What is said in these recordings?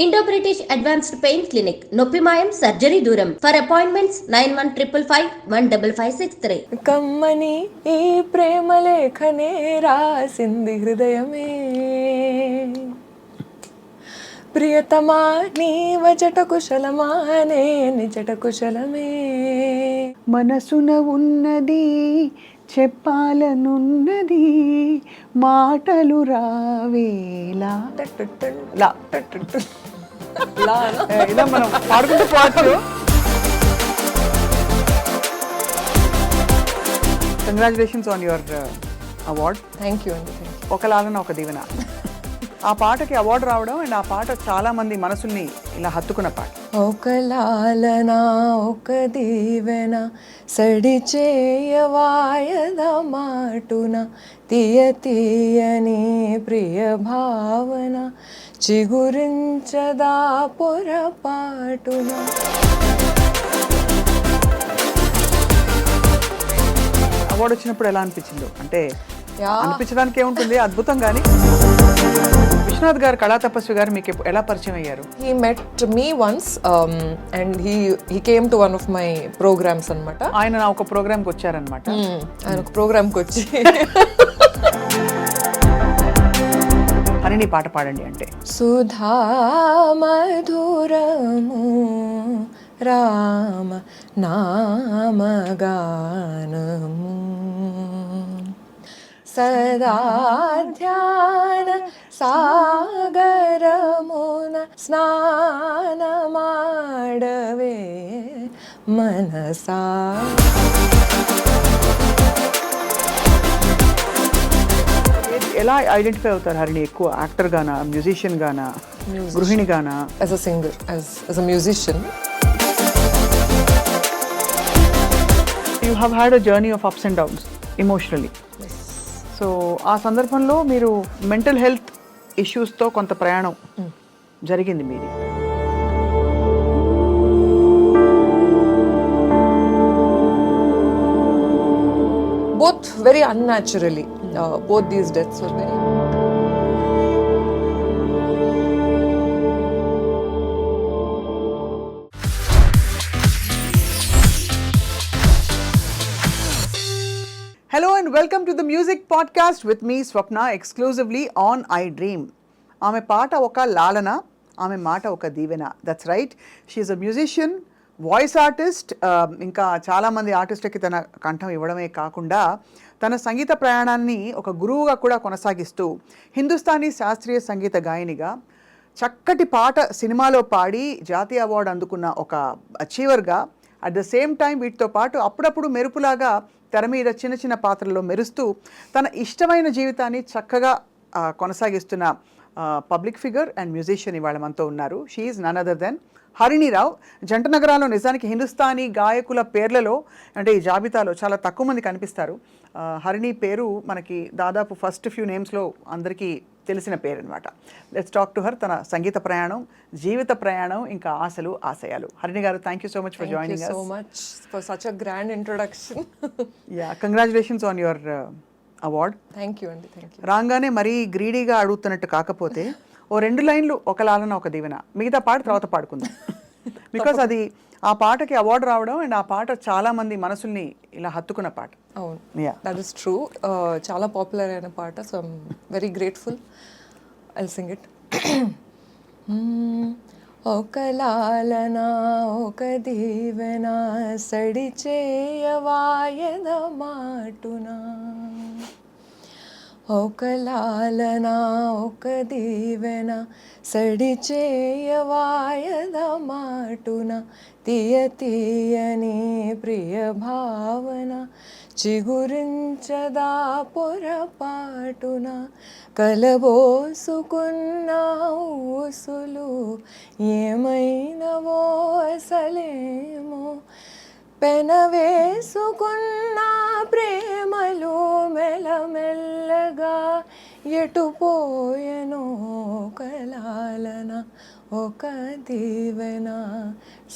Indo British advanced pain clinic, నొప్పి మాయం, surgery దూరం. For appointments 9155515563. కమ్మని ఈ ప్రేమ లేఖనే రాసింది హృదయమే, ప్రియతమా నీ వజట కుశలమా నే నిజట కుశలమే. మనసున ఉన్నది చెప్పాలనున్నది మాటలు రావేలా. లా ఇలా మనం పాడుకుంటూ పోవచ్చు. Congratulations on your award. Thank you అండి. ఒక లాలన ఒక దీవెన. ఆ పాటకి అవార్డు రావడం అండ్ ఆ పాట చాలా మంది మనసుల్ని ఇలా హత్తుకున్న పాట. ఒక లాలన ఒక దీవెన సడి చేయవాయద మాటున తీయ తీయని ప్రియ భావన చిగురించదా పొరపాటున. అవార్డు వచ్చినప్పుడు ఎలా అనిపించిందో అంటే Yeah. అనిపించడానికి ఏముంటుంది, అద్భుతం. కానీ విశ్వనాథ్ గారు, కళా తపస్వి గారు మీకు ఎలా పరిచయం అయ్యారు? He met me once and he came to one of my programs అన్నమాట. ఆయన నా ఒక ప్రోగ్రామ్కి వచ్చారనమాట. ఆయన ఒక ప్రోగ్రామ్కి వచ్చి హరిణి పాట పాడండి అంటే. సుధా మధురము రామ నామగానము సదా ధ్యాన సాగరమున స్నానమాడవే మనసా. ఎలా ఐడెంటిఫై అవుతారు హరిణి? ఎక్కువ యాక్టర్ గానా, మ్యూజిషియన్ గానా, గృహిణి గానా? As a singer, as a musician. You have had a journey of ups and downs emotionally. So ఆ సందర్భంలో మీరు మెంటల్ హెల్త్ ఇష్యూస్తో కొంత ప్రయాణం జరిగింది మీది. Both very unnaturally. Both these deaths were very. Hello and welcome to the music podcast with me Swapna, exclusively on I Dream. ఆమె పాట ఒక లాలన, ఆమె మాట ఒక దీవెన. That's right. She is a musician, voice artist, ఇంకా చాలామంది ఆర్టిస్టులకి తన కంఠం ఇవ్వడమే కాకుండా తన సంగీత ప్రయాణాన్ని ఒక గురువుగా కూడా కొనసాగిస్తూ హిందుస్థానీ శాస్త్రీయ సంగీత గాయనిగా చక్కటి పాట సినిమాలో పాడి జాతీయ అవార్డు అందుకున్న ఒక అచీవర్గా, అట్ ద సేమ్ టైం వీటితో పాటు అప్పుడప్పుడు మెరుపులాగా తెర మీద చిన్న చిన్న పాత్రల్లో మెరుస్తూ తన ఇష్టమైన జీవితాన్ని చక్కగా కొనసాగిస్తున్న పబ్లిక్ ఫిగర్ అండ్ మ్యూజిషియన్ ఇవాళ మనతో ఉన్నారు. She is none other than Harini Rao. జంట నగరాల్లో నిజానికి హిందుస్థానీ గాయకుల పేర్లలో అంటే ఈ జాబితాలో చాలా తక్కువ మంది కనిపిస్తారు. హరిణి పేరు మనకి దాదాపు ఫస్ట్ ఫ్యూ నేమ్స్లో అందరికీ తెలిసిన పేరు అనమాట. Let's talk to her. తన సంగీత ప్రయాణం, జీవిత ప్రయాణం, ఇంకా ఆశలు, ఆశయాలు. హరిణి గారు, thank you so much for joining us. Thank you so much for such a grand introduction. Yeah, congratulations on your award. Thank you అండి. Thank you. రాగానే మరీ గ్రీడీగా అడుగుతున్నట్టు కాకపోతే ఓ 2 లైన్లు ఒక లాలన ఒక దీవెన, మిగతా పాట తర్వాత పాడుకుందాం. బికాస్ అది ఆ పాటకి అవార్డు రావడం అండ్ ఆ పాట చాలా మంది మనసుల్ని ఇలా హత్తుకున్న పాట. అవును, Yeah. That is true. చాలా పాపులర్ అయిన పాట. So I'm very grateful. I'll sing it. ఒక లాలన ఒక దీవెన సడి చేయవాయద మాటున, ఒక లాలన ఒక దీవెన సడి చేయవాయద మాటున తీయ తీయని ప్రియ భావన చిగురించదా పొరపాటున కలబోసుకున్న ఊసులు ఏమైనవో అసలేమో పెనవేసుకున్న ప్రేమలు మెల్లమెల్లగా ఎటుపోయెనో కలాలన ఒక దీవెన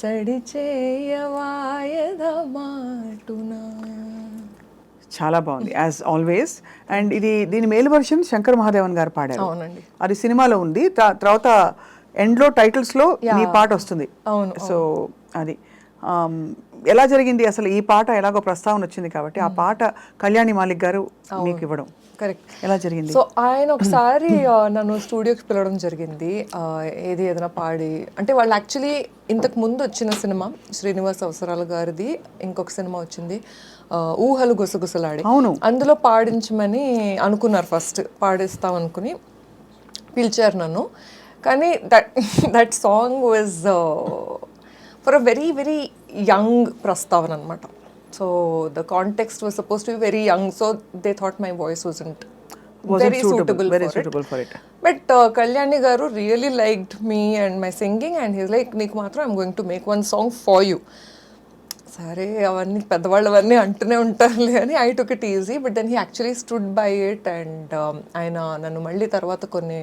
సడి చేయవాయద మాటున. చాలా బాగుంది యాజ్ ఆల్వేస్. అండ్ దీని మేల్ వర్షన్ శంకర్ మహాదేవన్ గారు పాడారు. అవునండి. అది సినిమాలో ఉంది. తర్వాత ఎండ్లో టైటిల్స్లో మీ పాట వస్తుంది. అవును. సో అది ఎలా జరిగింది అసలు? ఈ పాట ఎలాగో ప్రస్తావన వచ్చింది కాబట్టి ఆ పాట కళ్యాణి మాలిక్ గారు మీకు ఇవ్వడం కరెక్ట్. ఎలా జరిగింది? సో ఆయన ఒకసారి నన్ను స్టూడియోకి పిలవడం జరిగింది. ఏదైనా పాడి అంటే వాళ్ళు యాక్చువల్లీ ఇంతకు ముందు వచ్చిన సినిమా శ్రీనివాస్ అవసరాల గారిది ఇంకొక సినిమా వచ్చింది ఊహలు గుసగుసలాడి. అవును. అందులో పాడించమని అనుకున్నారు, ఫస్ట్ పాడిస్తాం అనుకుని పిలిచారు నన్ను. కానీ that song was for a very very young ప్రస్తావన అనమాట. So the context was suppose to be very young, so they thought my voice wasn't very suitable for it. But Kalyani garu really liked me and my singing, and he's like, "Neeku matram I'm going to make one song for you." సరే అవన్నీ పెద్దవాళ్ళు అవన్నీ అంటూనే ఉంటారులే అని I took it easy. But then he actually stood by it and ఆయన నన్ను మళ్ళీ తర్వాత కొన్ని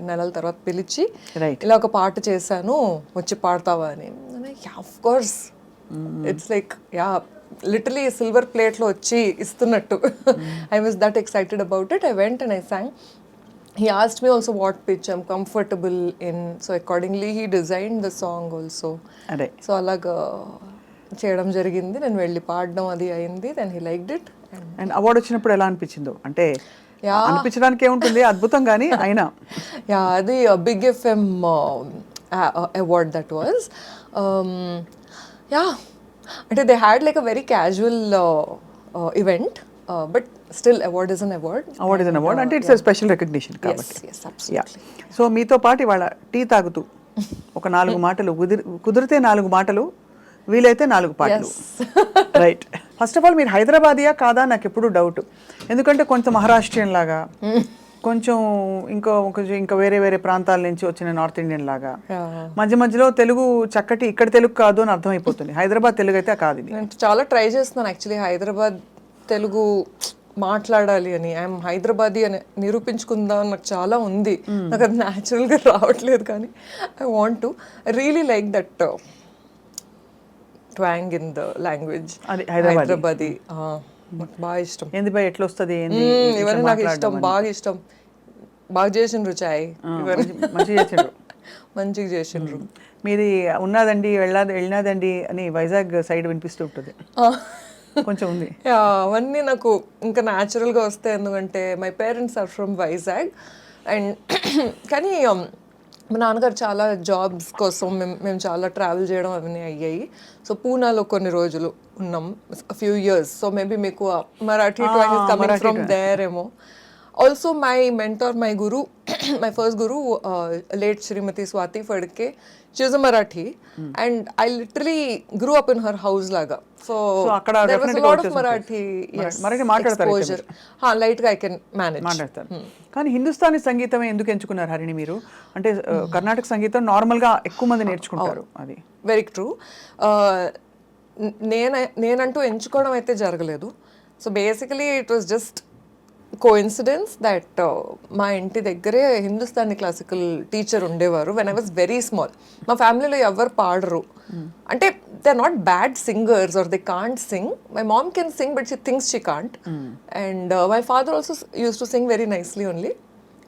నెలల తర్వాత పిలిచి ఇలా ఒక పాట చేశాను వచ్చి పాడతావా అని. Of course, it's like yeah literally silver ప్లేట్లో వచ్చి ఇస్తున్నట్టు. I was that excited about it. I went and I sang. He asked me also what pitch I'm comfortable in, so accordingly he designed the song also. So అలాగా చేయడం జరిగింది. నేను వెళ్ళి పాడడం అది అయింది. Then he liked it. And award వచ్చినప్పుడు ఎలా అనిపించిందో? అంటే అనిపించడానికి ఏముంటుంది, అద్భుతం. కానీ అయినా యా అది big FM award that was. Yeah అంటే they had like a very casual event, but still award is an award. Award is an award అంటే ఇట్స్ స్పెషల్ రికగ్నిషన్ కాబట్టి. సో మీతో పాటు ఇవాళ టీ తాగుతూ ఒక 4 మాటలు, కుదిరితే 4 మాటలు, వీలైతే 4 పాటలు. రైట్. ఫస్ట్ ఆఫ్ ఆల్ మీరు హైదరాబాదియా కాదా నాకు ఎప్పుడు డౌట్. ఎందుకంటే కొంచెం మహారాష్ట్రియన్ లాగా, కొంచెం ఇంకా వేరే వేరే ప్రాంతాల నుంచి వచ్చిన నార్త్ ఇండియన్ లాగా, మధ్య మధ్యలో తెలుగు చక్కటి ఇక్కడ తెలుగు కాదు అని అర్థమైపోతుంది. హైదరాబాద్ తెలుగు అయితే కాదు. ఇది నేను చాలా ట్రై చేస్తున్నాను యాక్చువల్లీ హైదరాబాద్ తెలుగు మాట్లాడాలి అని. ఐఎమ్ హైదరాబాదీ అని నిరూపించుకుందాం నాకు చాలా ఉంది. నాకు అది న్యాచురల్గా రావట్లేదు, కానీ I want to. I really like that twang in the language. Hyderabadi నాకు బాగా ఇష్టం. ఏంది బై ఎట్లా వస్తుంది ఇవన్నీ నాకు ఇష్టం, బాగా ఇష్టం. బాగా చేసిండ్రు చాయ్, మంచిగా చేసిండ్రు. మీది ఉన్నదండి వెళ్ళినదండి అని వైజాగ్ సైడ్ వినిపిస్తూ ఉంటుంది కొంచెం ఉంది. అవన్నీ నాకు ఇంకా న్యాచురల్గా వస్తాయి, ఎందుకంటే my parents are from Vizag. And కానీ మా నాన్నగారు చాలా జాబ్స్ కోసం మేము చాలా ట్రావెల్ చేయడం అవన్నీ అయ్యాయి. సో పూనాలో కొన్ని రోజులు ఉన్నాం, ఫ్యూ ఇయర్స్. సో మేబీ మీకు Marathi twang is coming from there ఏమో. Also my mentor, my guru, my first guru, late Shrimati Swati Phadke, she is a Marathi and I literally grew up in her house లాగా. సో there was a lot of Marathi exposure. Light గా I can manage. కానీ హిందుస్థానీ సంగీతం ఎందుకు ఎంచుకున్నారు హరిణి మీరు? అంటే కర్ణాటక సంగీతం నార్మల్ గా ఎక్కువ మంది నేర్చుకుంటారు. అది వెరీ ట్రూ. నేనంటూ ఎంచుకోవడం అయితే జరగలేదు. So basically it was just coincidence that మా ఇంటి దగ్గరే హిందుస్థానీ క్లాసికల్ టీచర్ ఉండేవారు when I was very small. మా ఫ్యామిలీలో ఎవరు పాడరు, అంటే they are not bad singers or they can't sing. My mom can sing but she thinks she can't. And my father also used to sing very nicely only.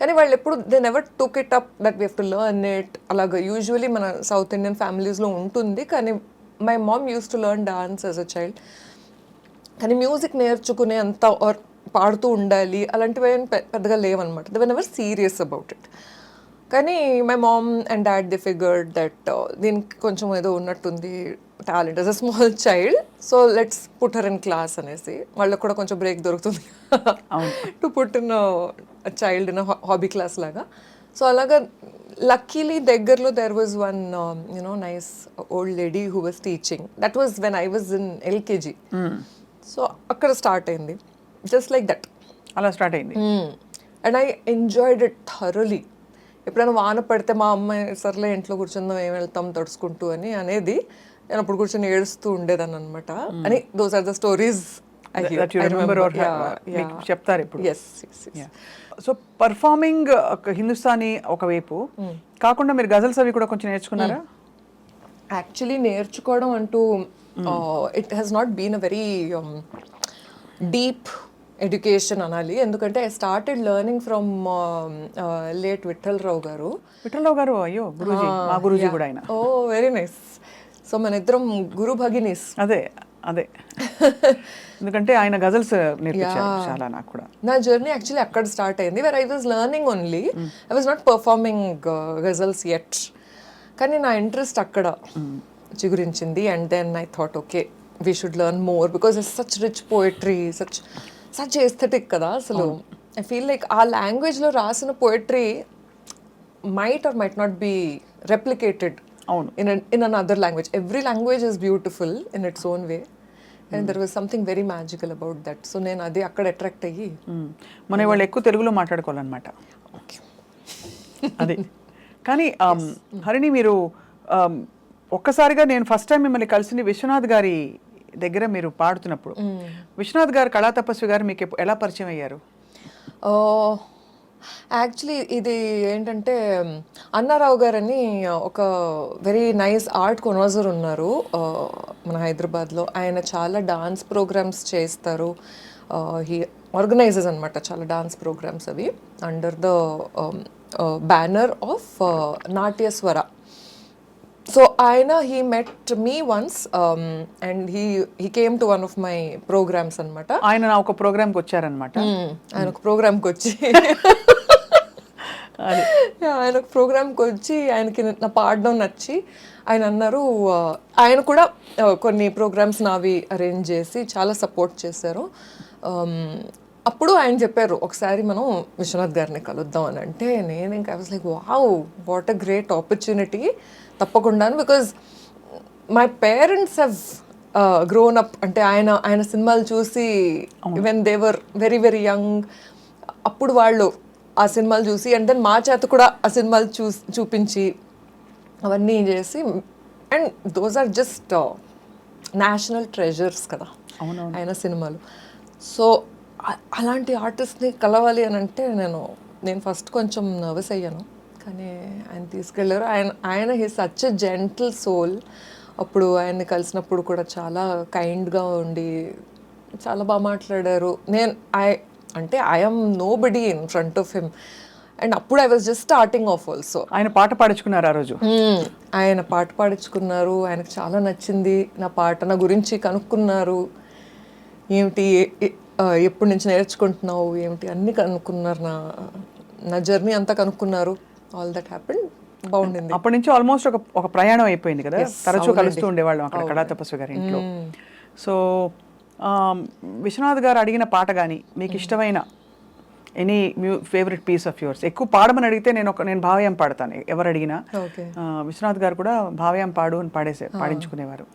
కానీ వాళ్ళు ఎప్పుడు they never took it up that we have to learn it. అలాగా usually మన south Indian ఫ్యామిలీస్లో ఉంటుంది. కానీ my mom use to learn dance as a child. కానీ music నేర్చుకునే అంత ఆర్ పాడుతూ ఉండాలి అలాంటివి ఏం పెద్దగా లేవన్నమాట. They were never serious about it. కానీ my mom and dad they figured that దీనికి కొంచెం ఏదో ఉన్నట్టుంది talent as a small child, so let's put her in class అనేసి. వాళ్ళకు కూడా కొంచెం బ్రేక్ దొరుకుతుంది to put in child in hobby class లాగా. సో అలాగా లక్కీలీ దగ్గరలో there was one nice old lady who was teaching. That was when I was in LKG. So అక్కడ start అయింది, జస్ట్ లైక్ దట్. అలా start అయింది. And I enjoyed it thoroughly. ఎప్పుడైనా వాన పడితే మా అమ్మాయి సర్లే ఇంట్లో కూర్చుందాం, ఏం వెళ్తాం తడుచుకుంటూ అని అనేది, నేను అప్పుడు కూర్చొని ఏడుస్తూ ఉండేదాన్ని అనమాట. అని దోస్ ఆర్ ద స్టోరీస్ చెప్తారు ఇప్పుడు. సో పర్ఫార్మింగ్ హిందుస్థానీ ఒకవైపు కాకుండా మీరు గజల్స్ అవి కూడా కొంచెం నేర్చుకున్నారా? యాక్చువల్లీ నేర్చుకోవడం అంటూ it has not been a very deep education అనాలి, ఎందుకంటే I started learning from late Vithalrao garu. Vithalrao గారు, అయ్యో గురూజీ, మా గురూజీ కూడా ఆయన. ఓ వెరీ నైస్. సో మన ఇద్దరం గురు భగినీస్. అదే అదే ఎందుకంటే ఆయన గజల్స్ నేర్పించారు చాలా నాకు కూడా. నా జర్నీ యాక్చువల్లీ అక్కడ స్టార్ట్ అయింది, where I was learning only, I was not performing ghazals at. కానీ నా ఇంట్రెస్ట్ అక్కడ చిగురించింది. And then I thought okay we should learn more because it's such rich poetry, such aesthetic కదా అసలు. ఐ ఫీల్ లైక్ ఆ లాంగ్వేజ్లో రాసిన poetry might or might not be replicated in another language. Every language is beautiful in its own way, and there was something very magical about that. So నేను అది అక్కడ attract అయ్యి మన వాళ్ళు ఎక్కువ తెలుగులో మాట్లాడుకోవాలన్నమాట. అది కానీ హరిణి, మీరు ఒక్కసారిగా నేను ఫస్ట్ టైం మిమ్మల్ని కలిసింది విశ్వనాథ్ గారి దగ్గర మీరు పాడుతున్నప్పుడు. విశ్వనాథ్ గారు, కళా తపస్వి గారు మీకు ఎలా పరిచయం అయ్యారు? యాక్చువల్లీ ఇది ఏంటంటే అన్నారావు గారని ఒక వెరీ నైస్ ఆర్ట్ కొనోజర్ ఉన్నారు మన హైదరాబాద్లో. ఆయన చాలా డాన్స్ ప్రోగ్రామ్స్ చేస్తారు. హీ ఆర్గనైజెస్ అనమాట చాలా డాన్స్ ప్రోగ్రామ్స్, అవి under the banner of Natyaswara. So ఆయన he met me once and he came to one of my programmes అనమాట. ఆయన నా ఒక ప్రోగ్రామ్కి వచ్చారనమాట. ఆయన ఒక ప్రోగ్రామ్కి వచ్చి ఆయన ఒక ప్రోగ్రామ్కి వచ్చి ఆయనకి నా పాడడం నచ్చి ఆయన అన్నారు, ఆయన కూడా కొన్ని ప్రోగ్రామ్స్ నావి అరేంజ్ చేసి చాలా సపోర్ట్ చేశారు. అప్పుడు ఆయన చెప్పారు ఒకసారి మనం విశ్వనాథ్ గారిని కలుద్దాం అని. అంటే నేను ఇంకా I was like wow, what a great opportunity, తప్పకుండా. Because my parents have grown up, అంటే ఆయన సినిమాలు చూసి when they were very very young, అప్పుడు వాళ్ళు ఆ సినిమాలు చూసి అండ్ దెన్ మా చేత కూడా ఆ సినిమాలు చూపించి అవన్నీ చేసి, and those are just national treasures కదా ఆయన సినిమాలు. సో అలాంటి ఆర్టిస్ట్ని కలవాలి అని అంటే నేను ఫస్ట్ కొంచెం నర్వస్ అయ్యాను, కానీ ఆయన తీసుకెళ్ళారు. ఆయన he such a gentle soul. అప్పుడు ఆయన్ని కలిసినప్పుడు కూడా చాలా కైండ్గా ఉండి చాలా బాగా మాట్లాడారు. I'm nobody in front of him, and అప్పుడు I was just starting off also. ఆయన పాట పాడించుకున్నారు ఆ రోజు. ఆయన పాట పాడించుకున్నారు, ఆయనకు చాలా నచ్చింది నా పాట. నా గురించి కనుక్కున్నారు, ఏమిటి ఎప్పటి నుంచి నేర్చుకుంటున్నావు ఏమిటి అన్నీ కనుక్కున్నారు, నా జర్నీ అంతా కనుక్కున్నారు. ఆల్ దట్ హ్యాపెండ్, బాగుండింది. అప్పటి నుంచి ఆల్మోస్ట్ ఒక ప్రయాణం అయిపోయింది కదా, తరచూ కలుస్తూ ఉండేవాళ్ళం అక్కడ కళా తపస్వి గారి ఇంట్లో. సో విశ్వనాథ్ గారు అడిగిన పాట కానీ మీకు ఇష్టమైన any favourite piece of yours, ఎక్కువ పాడమని అడిగితే నేను భావ్యం పాడతాను ఎవరు అడిగినా. విశ్వనాథ్ గారు కూడా భావ్యం పాడు అని పాడించుకునేవారు.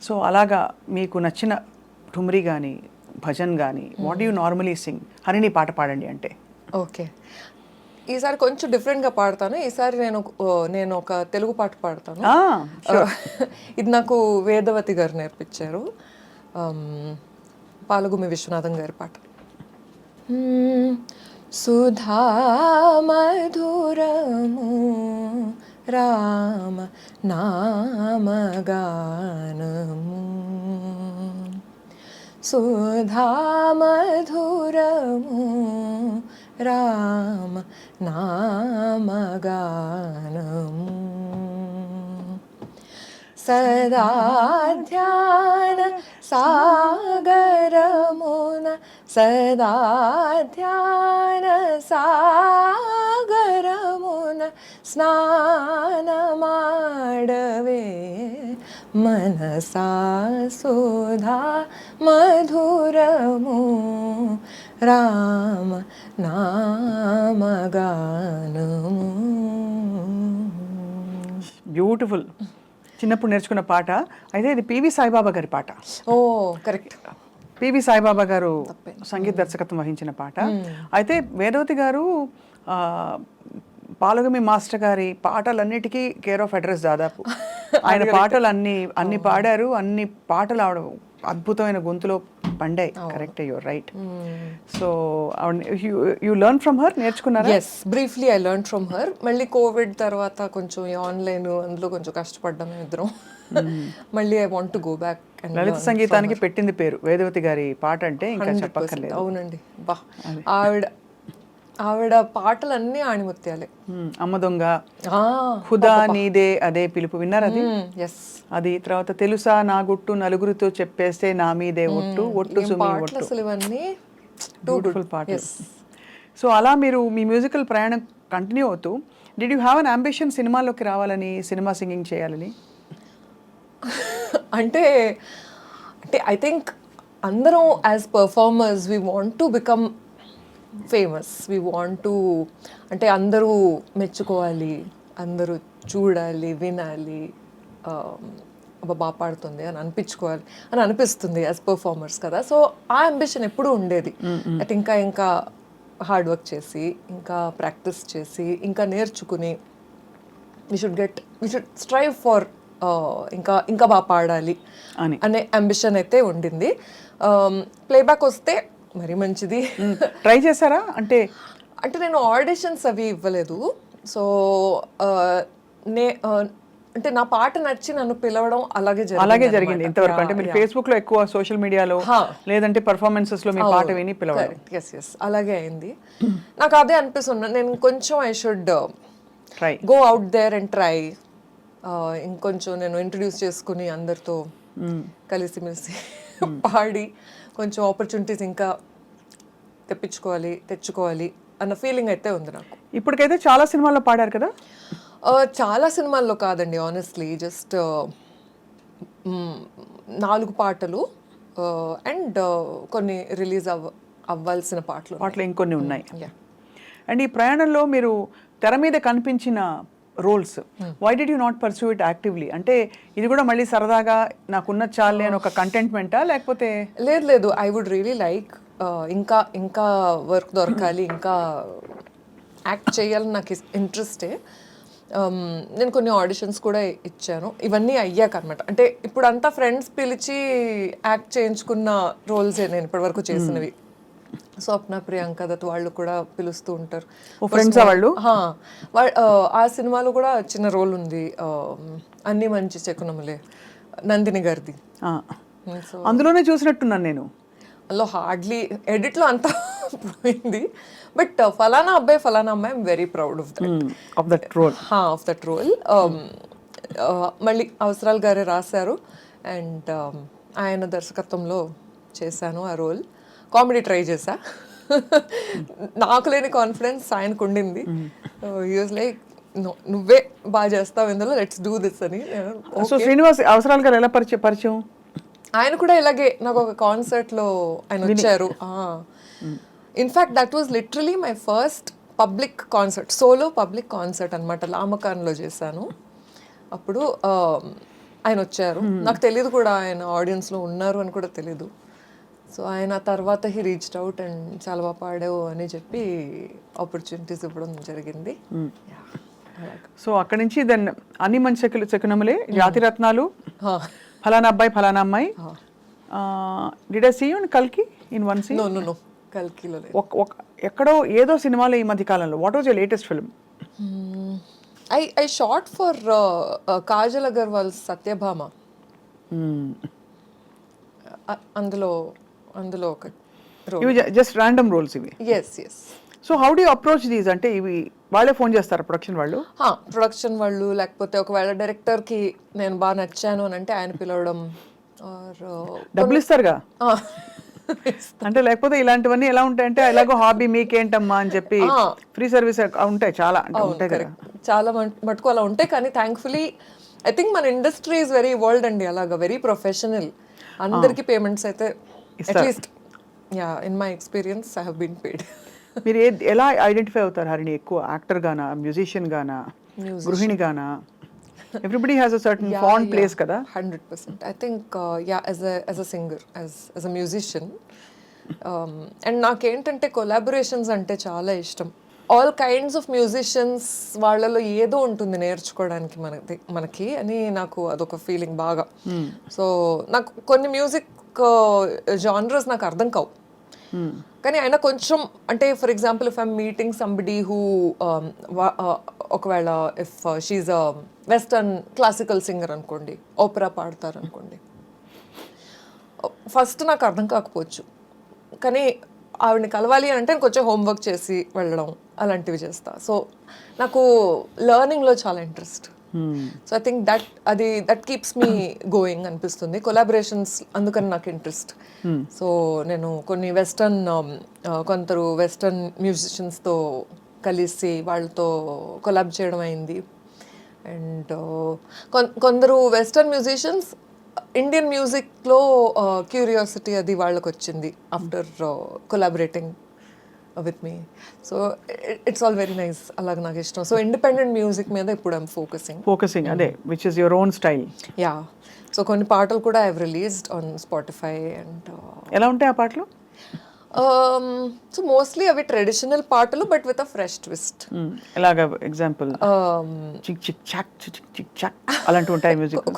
సో అలాగా మీకు నచ్చిన ఠుమ్రీ కానీ భజన్ కానీ what you normally Singh? Harini పాట పాడండి అంటే. ఓకే, ఈసారి కొంచెం డిఫరెంట్గా పాడతాను. ఈసారి నేను ఒక తెలుగు పాట పాడతాను. ఇది నాకు వేదవతి గారు నేర్పించారు, పాలగుమి విశ్వనాథం గారి పాట. సుధా మధురము రామ నామగానము, సుధా మధురము రామ నామగానము, సదా ధ్యాన సాగరమున, సదా ధ్యాన సాగరమున స్నానమాడవే మనసా, సుధా మధురము రామ నామగానము. బ్యూటిఫుల్. చిన్నప్పుడు నేర్చుకున్న పాట. అయితే ఇది పివి సాయిబాబా గారి పాట. ఓ కరెక్ట్, పివి సాయిబాబా గారు సంగీత దర్శకత్వం వహించిన పాట. అయితే వేదవతి గారు పాలగుమి మాస్టర్ గారి పాటలన్నిటికీ కేర్ ఆఫ్ అడ్రస్ దాదాపు. ఆయన పాటలు అన్ని పాడారు, అన్ని పాటలు ఆవిడ అద్భుతమైన గొంతులో పండాయి. Correct, your right. So you learn from her, నేర్చుకున్నారా? Yes, briefly I learn from her. మళ్ళీ కోవిడ్ తర్వాత కొంచెం ఆన్లైన్ అందులో కొంచెం కష్టపడ్డాము ఇద్దరం. మళ్ళీ I want to go back. లలిత సంగీతానికి పెట్టింది పేరు వేదవతి గారి పాట అంటే ఇంకా చెప్పక్కర్లేదు. అవునండి, బా ఆవిడ పాటలన్నీ ఆణిముత్యాలే. అమ్మ దొంగ, హుదా నీదే అదే పిలుపు, విన్నారు అది? ఎస్. అది తర్వాత తెలుసా నా గుట్టు నలుగురితో చెప్పేస్తే నా మీదే ఒట్టు ఒట్టు సుమి ఒట్టు. అసలు ఇవన్నీ బ్యూటిఫుల్ పాటలు. సో అలా మీరు మీ మ్యూజికల్ ప్రయాణం కంటిన్యూ అవుతూ, did you have an ambition సినిమాలోకి రావాలని, సినిమా సింగింగ్ చేయాలని? అంటే ఐ థింక్ అందరం as performers we want to become famous. We want to, అంటే అందరూ మెచ్చుకోవాలి, అందరూ చూడాలి, వినాలి, బాగా పాడుతుంది అని అనిపించుకోవాలి అని అనిపిస్తుంది యాజ్ పర్ఫార్మర్స్ కదా. సో ఆ అంబిషన్ ఎప్పుడూ ఉండేది. అయితే ఇంకా హార్డ్ వర్క్ చేసి, ఇంకా ప్రాక్టీస్ చేసి, ఇంకా నేర్చుకుని వీ షుడ్ స్ట్రైవ్ ఫర్ ఇంకా బాగా పాడాలి అనే అంబిషన్ అయితే ఉండింది. ప్లేబ్యాక్ వస్తే మరి మంచిది. ట్రై చేశారా? అంటే నేను ఆడిషన్స్ అవి ఇవ్వలేదు. సో అంటే నా పాట నచ్చి నన్ను పిలవడం అలాగే జరిగింది ఇంతవరకు. అంటే మీరు ఫేస్బుక్ లో ఎక్కువ, సోషల్ మీడియాలో లేదంటే పర్ఫార్మెన్సెస్ లో మీ పాట విని పిలవడం. ఎస్, అలాగే అయింది. నాకు అదే అనిపిస్తుంది, నేను కొంచెం I should try go out there and try. ఇంకొంచెం నేను ఇంట్రడ్యూస్ చేసుకుని అందరితో కలిసిమెలిసి పాడి కొంచెం ఆపర్చునిటీస్ ఇంకా తెచ్చుకోవాలి అన్న ఫీలింగ్ అయితే ఉంది నాకు. ఇప్పటికైతే చాలా సినిమాల్లో పాడారు కదా? చాలా సినిమాల్లో కాదండి, ఆనెస్ట్లీ జస్ట్ 4 పాటలు అండ్ కొన్ని రిలీజ్ అవ్వాల్సిన పాటలు ఇంకొన్ని ఉన్నాయి. అండ్ ఈ ప్రయాణంలో మీరు తెర మీద కనిపించిన roles, why did you not pursue it actively? అంటే ఇది కూడా మళ్ళీ సరదాగా నాకున్న చాలే అని ఒక కంటెంట్మెంటా, లేకపోతే? లేదు, ఐ వుడ్ రియలీ లైక్ ఇంకా వర్క్ దొరకాలి, ఇంకా యాక్ట్ చేయాలని నాకు ఇంట్రెస్టే. నేను కొన్ని ఆడిషన్స్ కూడా ఇచ్చాను, ఇవన్నీ అయ్యాక అనమాట. అంటే ఇప్పుడు అంతా ఫ్రెండ్స్ పిలిచి యాక్ట్ చేయించుకున్న రోల్సే నేను ఇప్పటివరకు చేసినవి. స్వప్న, ప్రియాంక దత్ వాళ్ళు కూడా పిలుస్తూ ఉంటారు. వాళ్ళు ఆ సినిమాలో కూడా చిన్న రోల్ ఉంది, అన్ని మంచి శకునములే, నందిని గారిది. అందులోనే చూసినట్టున్నాను నేను. అందులో హార్డ్లీ ఎడిట్లో అంతా పోయింది, బట్ ఫలానా అబ్బాయి ఫలానా అమ్మాయి I'm very proud of that role. మళ్ళీ అవసరాలు గారే రాశారు అండ్ ఆయన దర్శకత్వంలో చేశాను ఆ రోల్. కామెడీ ట్రై చేశా, నాకు లేని కాన్ఫిడెన్స్ ఆయనకు ఉండింది. యూజ్ లైక్ నువ్వే బాగా చేస్తావు ఇందులో, లెట్స్ డూ దిస్ అని. సో శ్రీనివాస్ అవసరాలు గారు ఎలా పరిచయం? ఆయన కూడా ఇలాగే నాకు ఒక కాన్సర్ట్లో ఆయన వచ్చారు. In fact that was literally my first public concert, solo public concert అనమాట. లామకాన్లో చేశాను. అప్పుడు ఆయన వచ్చారు, నాకు తెలియదు కూడా ఆయన ఆడియన్స్లో ఉన్నారు అని కూడా తెలీదు. సో ఆయన తర్వాత హీ రీచ్డ్ అవుట్ అండ్ చాలా బాగా పాడావు అని చెప్పి ఆపర్చునిటీస్ ఇవ్వడం జరిగింది. సో అక్కడి నుంచి దెన్ అన్ని మంచి శకునములే, జాతిరత్నాలు, ఫలానా అబ్బాయి ఫలానా అమ్మాయి. Did I see you in కల్కి ఇన్ వన్ సీన్? నో కల్కిలో లేదు. ఎక్కడో ఏదో సినిమాలో ఈ మధ్య కాలంలో. What was your latest film? I shot for Kajal Agarwal Satyabhama. అందులో ఒక ఇవి జస్ట్ ర్యాండమ్ రోల్స్ ఇవి? Yes. So how do you approach these? అంటే ఇవి వాళ్ళే ఫోన్ చేస్తారు ప్రొడక్షన్ వాళ్ళు? ప్రొడక్షన్ వాళ్ళు, లేకపోతే ఒకవేళ డైరెక్టర్కి నేను బాగా నచ్చాను అని అంటే ఆయన పిలవడం. డబ్బులు ఇస్తారుగా? అంటే లేకపోతే ఇలాంటివన్నీ ఎలా ఉంటాయంటే ఎలాగో హాబీ మీకేంటమ్మా అని చెప్పి ఫ్రీ సర్వీస్ ఉంటాయి, చాలా ఉంటాయి కదా. చాలా మటుకు అలా ఉంటాయి, కానీ థ్యాంక్ఫుల్లీ ఐ థింక్ మన ఇండస్ట్రీ ఈజ్ వెరీ వరల్డ్ అండి, అలాగా వెరీ ప్రొఫెషనల్. అందరికి పేమెంట్స్ అయితే at least in my experience I have been paid. మీరు ఎలా ఐడెంటిఫై అవుతారు హరిణి? ఎక్కువ యాక్టర్ గానా, మ్యూజిషియన్ గానా, గృహిణి గానా? Everybody has a certain fond place కదా. 100%. I think as a singer, as a musician, and నాకేంటంటే కొలాబరేషన్స్ అంటే చాలా ఇష్టం. ఆల్ కైండ్స్ ఆఫ్ మ్యూజిషియన్స్ వాళ్ళలో ఏదో ఉంటుంది నేర్చుకోవడానికి మనకి అని నాకు అదొక ఫీలింగ్ బాగా. సో నాకు కొన్ని మ్యూజిక్ జానరస్ నాకు అర్థం కావు, కానీ అయినా కొంచెం అంటే for example if I'm meeting somebody who ఒకవేళ if she a western classical singer అనుకోండి, ఓపెరా పాడతారు అనుకోండి, ఫస్ట్ నాకు అర్థం కాకపోవచ్చు, కానీ ఆవిడని కలవాలి అంటే కొంచెం హోంవర్క్ చేసి వెళ్ళడం అలాంటివి చేస్తా. సో నాకు లెర్నింగ్లో చాలా interest. So I think that keeps me going అనిపిస్తుంది. కొలాబరేషన్స్ అందుకని నాకు ఇంట్రెస్ట్. సో నేను కొన్ని కొందరు వెస్టర్న్ మ్యూజిషియన్స్తో కలిసి వాళ్ళతో కొలాబ్ చేయడం అయింది. అండ్ కొందరు వెస్టర్న్ మ్యూజిషియన్స్ ఇండియన్ మ్యూజిక్లో క్యూరియాసిటీ అది వాళ్ళకి వచ్చింది after collaborating with me. So it's all very nice. అలాగే నాకు ఇష్టం. సో ఇండిపెండెంట్ మ్యూజిక్ మీద ఇప్పుడు ఐమ్ ఫోకసింగ్ అదే which is your own style. Yeah. So కొన్ని పాటలు కూడా I have released on Spotify. And ఎలా ఉంటాయి ఆ పాటలు? సో మోస్ట్లీ అవి ట్రెడిషనల్ పాటలు but with a fresh twist. ఎలాగా ఎగ్జాంపుల్? చిక్ చిక్ చాక్ చిక్ చిక్ చాక్ అలాంటి ఉంటాయి మ్యూజిక్.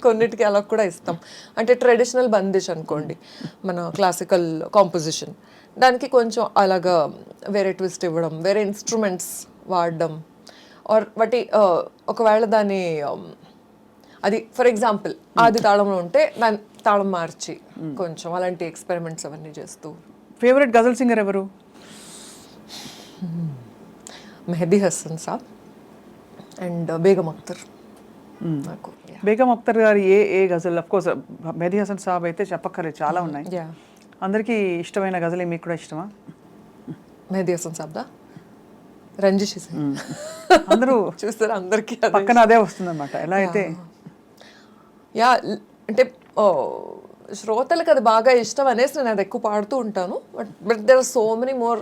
కొన్నిటికి అలా కూడా ఇస్తాం. అంటే ట్రెడిషనల్ బందిష్ అనుకోండి, మన క్లాసికల్ కాంపోజిషన్, దానికి కొంచెం అలాగా వేరే ట్విస్ట్ ఇవ్వడం, వేరే ఇన్స్ట్రుమెంట్స్ వాడడం, ఆర్ వాటి ఒకవేళ దాని అది ఫర్ ఎగ్జాంపుల్ ఆది తాళంలో ఉంటే దాని తాళం మార్చి కొంచెం అలాంటి ఎక్స్పెరిమెంట్స్ అవన్నీ చేస్తూ. ఫేవరెట్ గజల్ సింగర్ ఎవరు? మెహదీ హసన్ సాబ్ అండ్ బేగం అఖ్తర్. నాకు బేగం అఖ్తర్ గారు ఏ గజల్? అఫ్ కోర్స్ మెహదీ హసన్ సాబ్ అయితే చెప్పక్కర్లేదు, చాలా ఉన్నాయి. అందరికీ ఇష్టమైన గజలే మీకు కూడా ఇష్టమా? మెహదీ హసన్ సాబ్దా, రంజిష్ అందరూ చూస్తారు, అందరికీ పక్కన అదే వస్తుందన్నమాట. ఎలా అయితే యా అంటే శ్రోతలకు అది బాగా ఇష్టం అనేసి నేను అది ఎక్కువ పాడుతూ ఉంటాను. But there are so many more.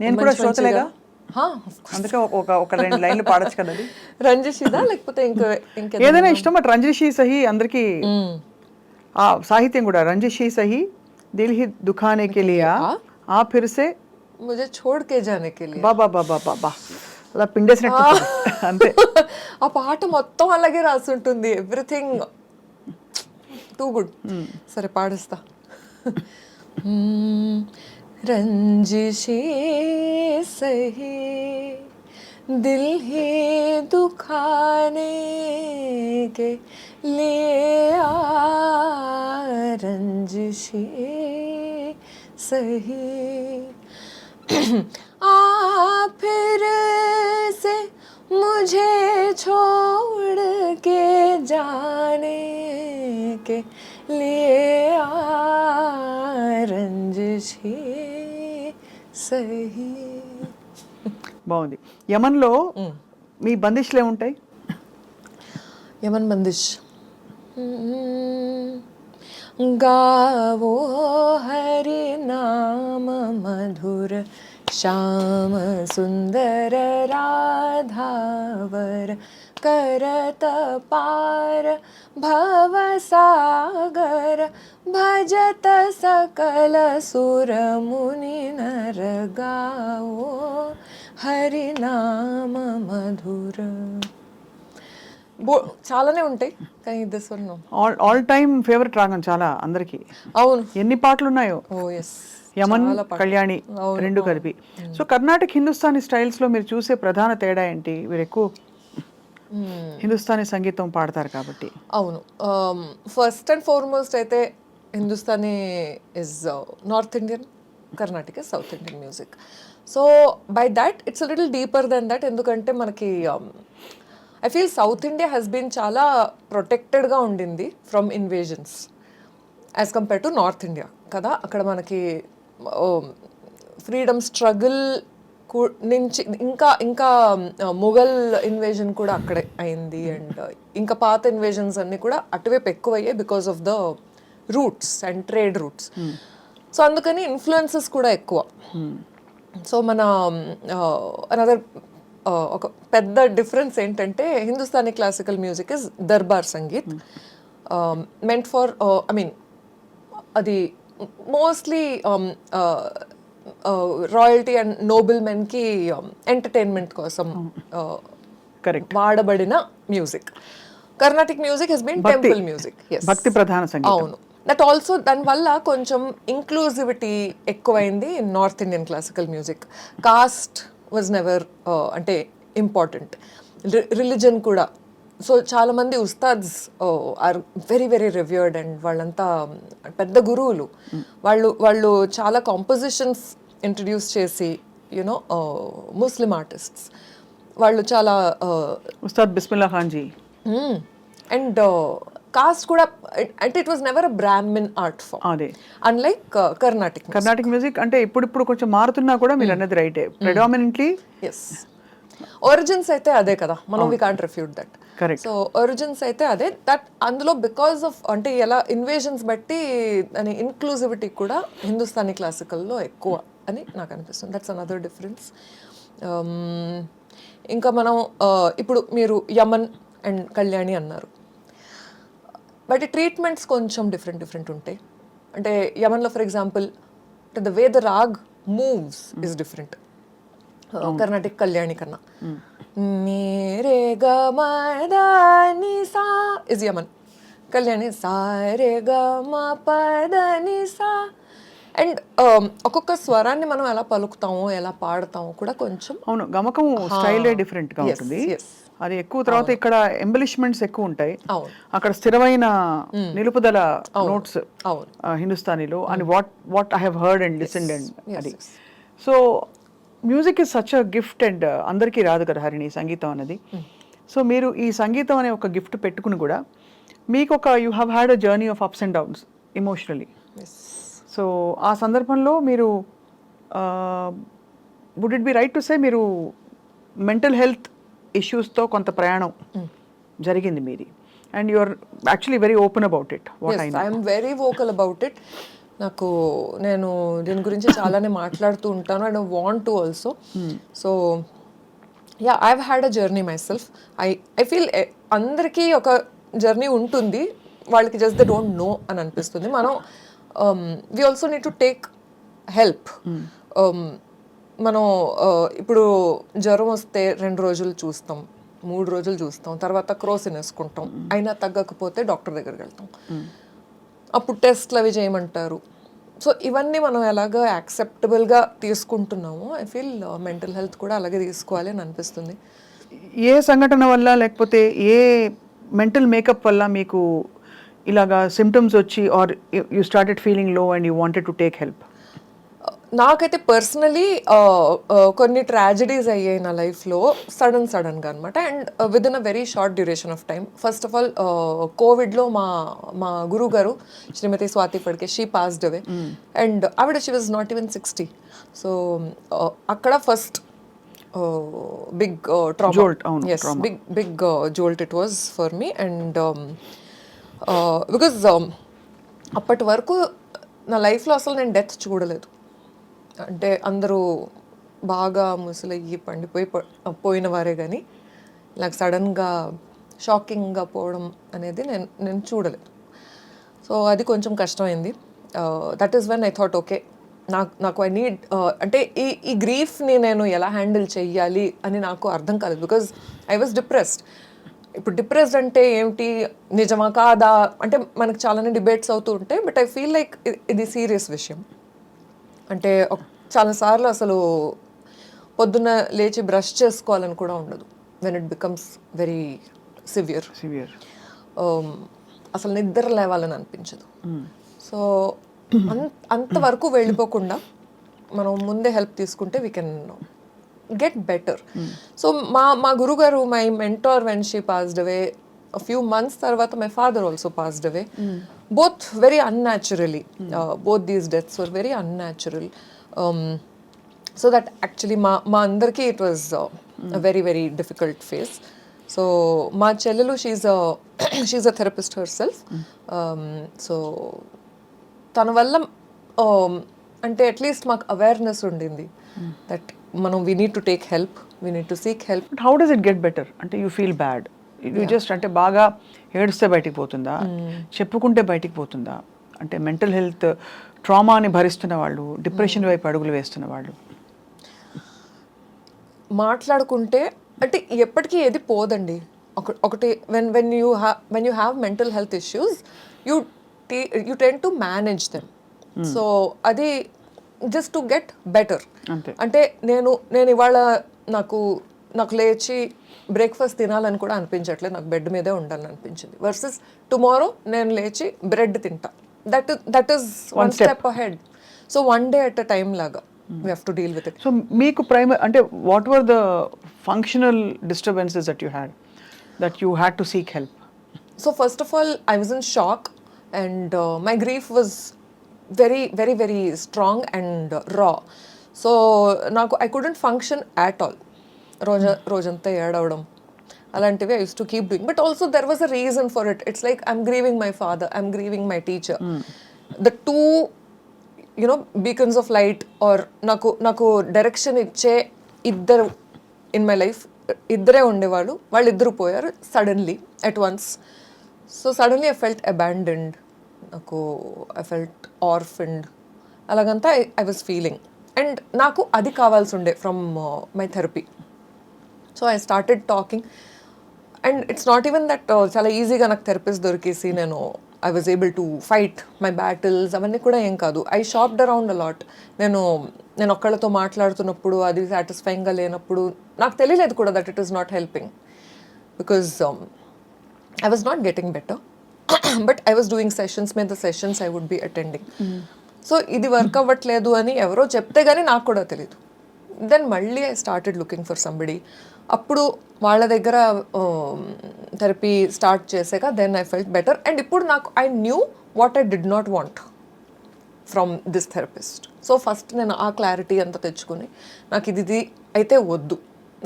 నేను కూడా శ్రోతలేగా, అందుకే ఒక 2 లైన్లు పాడొచ్చు కదా. రంజిషిదా లేకపోతే ఇంకా ఏదైనా ఇష్టం. బట్ రంజిషి సహి అందరికి ఆ సాహిత్యం కూడా. రంజిషి సహి దిల్ హి దుఖానే కే లియా ఆ ఫిర్ సే ముझे छोड़ के जाने के लिए. బాబా బాబా బాబా అలా పిండేసినట్టు అంతే. ఆ పాట మొత్తం అలాగే రాసి ఉంటుంది. Everything too good. సరే పాడిస్తా. రంజిషి సహి దిల్ హి దుఖానే కే లియా రంజిషి सही आ फिर से मुझे छोड़ के जाने के लिए रंजिशी सही. బాగుంది. యమన్లో మీ బందిష్లు ఏముంటాయి? యమన్ బందిష్ गावो हरि नाम मधुर श्याम सुंदर राधावर करत पार भव सागर भजत सकल सुर मुनि नर गावो हरि नाम मधुर. చాలానే ఉంటాయి కానీ this one all time favourite రాగం చాలా అందరికి. అవును. ఎన్ని పాటలు ఉన్నాయో. యమన్ కళ్యాణి రెండు కలిపి. సో కర్ణాటక హిందుస్థానీ స్టైల్స్ లో మీరు చూసే ప్రధాన తేడా ఏంటి? మీరు ఎక్కువ హిందుస్థానీ సంగీతం పాడతారు కాబట్టి. అవును. ఫస్ట్ అండ్ ఫార్మోస్ట్ అయితే Hindustani is north Indian, Carnatic south Indian music. So by that it's a little deeper than that. ఎందుకంటే మనకి I feel south India has been చాలా ప్రొటెక్టెడ్గా ఉండింది from invasions as compare to north India కదా. అక్కడ మనకి freedom struggle నుంచి ఇంకా ముఘల్ ఇన్వేజన్ కూడా అక్కడే అయింది. అండ్ ఇంకా పాత ఇన్వేజన్స్ అన్నీ కూడా అటువైపు ఎక్కువయ్యాయి because of the routes and trade routes. So అందుకని ఇన్ఫ్లుయెన్సెస్ కూడా ఎక్కువ. సో మన అనదర్ ఒక పెద్ద డిఫరెన్స్ ఏంటంటే Hindustani classical music is darbar sangeet, meant for I mean అది మోస్ట్లీ రాయల్టీ అండ్ నోబెల్ మెన్కి ఎంటర్టైన్మెంట్ కోసం కరెక్ట్. వాడబడిన music. Carnatic music has been temple music. భక్తి ప్రధాన సంగీతం. అవును. దట్ ఆల్సో దానివల్ల కొంచెం ఇంక్లూజివిటీ ఎక్కువైంది in north Indian classical music. Caste was never అంటే ఇంపార్టెంట్, రిలీజన్ కూడా. సో చాలామంది ఉస్తాద్స్ are very very revered and వాళ్ళంతా పెద్ద గురువులు. వాళ్ళు చాలా కాంపోజిషన్స్ ఇంట్రడ్యూస్ చేసి యునో ముస్లిం ఆర్టిస్ట్స్ వాళ్ళు చాలా ఉస్తాద్ బిస్మిల్లా ఖాన్ జీ. అండ్ కాస్ట్ కూడా అంటే it was never a Brahmin art form, అదే అన్లైక్ కర్ణాటిక్ మ్యూజిక్. అంటే ఇప్పుడు కొంచెం మారుతున్నా కూడా మీరు అన్నది రైటే. ప్రెడామినెంట్లీ ఎస్ ఒరిజిన్స్ అయితే అదే కదా, మనం we can't refute that. Correct. So origins అయితే అదే. దట్ అందులో బికాస్ ఆఫ్ అంటే ఎలా ఇన్వేషన్స్ బట్టి అని ఇన్క్లూజివిటీ కూడా హిందుస్థానీ క్లాసికల్లో ఎక్కువ అని నాకు అనిపిస్తుంది. That's another difference. ఇంకా మనం ఇప్పుడు మీరు యమన్ అండ్ కళ్యాణి అన్నారు, బట్ ఈ ట్రీట్మెంట్స్ కొంచెం డిఫరెంట్ ఉంటాయి. అంటే యమన్లో for example the way the raag moves is different Carnatic Kalyani కన్నా. నీరే గ మ ద ని సా ఇస్ యమన్, కళ్యాణి సా రే గ మ ప ద ని సా. అండ్ ఒక్కొక్క స్వరాన్ని మనం ఎలా పలుకుతామో ఎలా పాడతామో కూడా కొంచెం అవును గమకం స్టైలే డిఫరెంట్ గా ఉంటుంది. అది ఎక్కువ తర్వాత ఇక్కడ ఎంబలిష్మెంట్స్ ఎక్కువ ఉంటాయి, అక్కడ స్థిరమైన నిలుపుదల నోట్స్ హిందుస్థానీలో అని what I have heard and listened and అది. So music is such a gift and అందరికీ రాదు కదా హరిణి సంగీతం అనేది. సో మీరు ఈ సంగీతం అనే ఒక గిఫ్ట్ పెట్టుకుని కూడా మీకు ఒక you have had a journey of ups and downs emotionally. So ఆ సందర్భంలో మీరు would it be right to say మీరు మెంటల్ హెల్త్ ఇష్యూస్తో కొంత ప్రయాణం జరిగింది మీది, and you are actually very open about it. I'm very vocal about it. నేను దీని గురించి చాలానే మాట్లాడుతూ ఉంటాను and want to also. So yeah I have had a journey myself. I feel అందరికీ ఒక జర్నీ ఉంటుంది, వాళ్ళకి జస్ట్ దే డోంట్ నో అని అనిపిస్తుంది. మనం we also need to take help. మనం ఇప్పుడు జ్వరం వస్తే 2 రోజులు చూస్తాం, 3 రోజులు చూస్తాం, తర్వాత క్రోసిన్ వేసుకుంటాం, అయినా తగ్గకపోతే డాక్టర్ దగ్గరికి వెళ్తాం, అప్పుడు టెస్ట్లు అవి చేయమంటారు. సో ఇవన్నీ మనం ఎలాగ యాక్సెప్టబుల్గా తీసుకుంటున్నామో ఐ ఫీల్ మెంటల్ హెల్త్ కూడా అలాగే తీసుకోవాలి అని అనిపిస్తుంది. ఏ సంఘటన వల్ల లేకపోతే ఏ మెంటల్ మేకప్ వల్ల మీకు ఇలాగా సిమ్టమ్స్ వచ్చి are you started feeling low and you wanted to take help? నాకైతే పర్సనలీ కొన్ని ట్రాజడీస్ అయ్యాయి నా లైఫ్లో సడన్గా అనమాట. And with in a very short duration of time. First of all కోవిడ్లో మా గురువు గారు Shrimati Swati Phadke, she passed away. And ఆవిడ she was not even 60. So అక్కడ first big trauma, as big jolt it was for me. And because అప్పటి వరకు నా లైఫ్లో అసలు నేను డెత్ చూడలేదు. అంటే అందరూ బాగా ముసలయ్యి పోయిన వారే కానీ ఇలా సడన్గా షాకింగ్గా పోవడం అనేది నేను చూడలేదు. సో అది కొంచెం కష్టమైంది. That is when I thought okay నాకు ఐ నీడ్ అంటే ఈ గ్రీఫ్ని నేను ఎలా హ్యాండిల్ చెయ్యాలి అని నాకు అర్థం కాలేదు. Because I was depressed. ఇప్పుడు డిప్రెస్డ్ అంటే ఏమిటి, నిజమా కాదా అంటే మనకు చాలానే డిబేట్స్ అవుతూ ఉంటాయి. బట్ ఐ ఫీల్ లైక్ ఇది సీరియస్ విషయం. అంటే చాలాసార్లు అసలు పొద్దున్న లేచి బ్రష్ చేసుకోవాలని కూడా ఉండదు when it becomes very severe. అసలు నిద్ర లేవాలని అనిపించదు. సో అంతవరకు వెళ్ళిపోకుండా మనం ముందే హెల్ప్ తీసుకుంటే we can get better. So మా గురుగారు, my mentor, when she passed away a few months tarvata my father also passed away. Both very unnaturally. Both these deaths were very unnatural. So that actually ma andarki it was a very very difficult phase. So ma chellelu she's a therapist herself. So tana valla ante at least maku awareness undindi that మనం we need to take help, we need to seek help. But how does it get better? అంటే you feel bad, you just అంటే బాగా ఏడుస్తే బయటికి పోతుందా, చెప్పుకుంటే బయటికి పోతుందా, అంటే మెంటల్ హెల్త్ ట్రామాని భరిస్తున్న వాళ్ళు, డిప్రెషన్ వైపు అడుగులు వేస్తున్న వాళ్ళు? మాట్లాడుకుంటే అంటే ఎప్పటికీ ఏది పోదండి. ఒకటి when you have mental health issues you tend to manage them. So అది జస్ట్ టు గెట్ బెటర్. అంటే నేను ఇవాళ నాకు లేచి బ్రేక్ఫాస్ట్ తినాలని కూడా అనిపించట్లేదు, నాకు బెడ్ మీదే ఉండాలని అనిపించింది. వర్సెస్ టుమారో నేను లేచి బ్రెడ్ తింటా. That is one step ahead. So one day at a time లాగా we have to deal with it. So మీకు అంటే what were the functional disturbances that you had to seek help? So first of all, I was in shock, and my grief was very, very, very strong and raw. So I couldn't function at all. రోజంతా ఏడవడం అలాంటివి I used to keep doing. But also there was a reason for it. It's like I'm grieving my father, I'm grieving my teacher. The two beacons of light or నాకు direction ఇచ్చే ఇద్దరు in my life, ఇద్దరే ఉండేవాళ్ళు, వాళ్ళిద్దరు పోయారు suddenly at once. So suddenly I felt abandoned, I felt orphaned, అలాగంతా I was feeling. And నాకు అది కావాల్సి ఉండే from my therapy. So I started talking, and it's not even that చాలా ఈజీగా నాకు థెరపిస్ట్ దొరికేసి నేను I was able to fight my battles. అవన్నీ కూడా ఏం కాదు. I shopped around a lot. నేను ఒక్కళ్ళతో మాట్లాడుతున్నప్పుడు అది సాటిస్ఫైయింగ్గా లేనప్పుడు నాకు తెలియలేదు కూడా that it is not helping, because I was not getting better. But I was doing sessions, మీద sessions I would be attending. So ఇది వర్క్ అవ్వట్లేదు అని ఎవరో చెప్తే కానీ నాకు కూడా తెలియదు. దెన్ మళ్ళీ I started looking for somebody. అప్పుడు వాళ్ళ దగ్గర థెరపీ స్టార్ట్ చేసాక then I felt better. And ఇప్పుడు నాకు I knew what I did not want from this therapist. So first నేను ఆ క్లారిటీ అంతా తెచ్చుకుని నాకు ఇది అయితే వద్దు,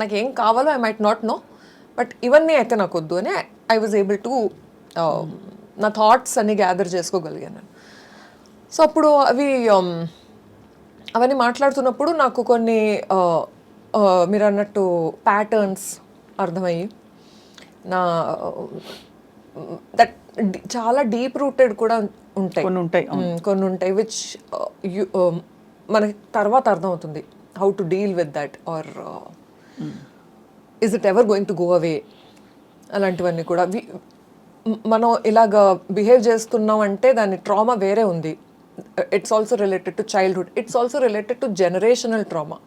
నాకు ఏం కావాలో I might not know, but ఇవన్నీ అయితే నాకు వద్దు అని ఐ వాజ్ ఏబుల్ టు నా థాట్స్ అన్ని గ్యాదర్ చేసుకోగలిగాను. సో అప్పుడు అవన్నీ మాట్లాడుతున్నప్పుడు నాకు కొన్ని మీరు అన్నట్టు ప్యాటర్న్స్ అర్థమయ్యి దట్ చాలా డీప్ రూటెడ్ కూడా కొన్ని ఉంటాయి విచ్ మనకి తర్వాత అర్థమవుతుంది how to deal with that or is it ever going to go away. అలాంటివన్నీ కూడా మనం ఇలాగ బిహేవ్ చేస్తున్నాం అంటే దాని ట్రామా వేరే ఉంది. It's also related to childhood. It's also related to generational trauma.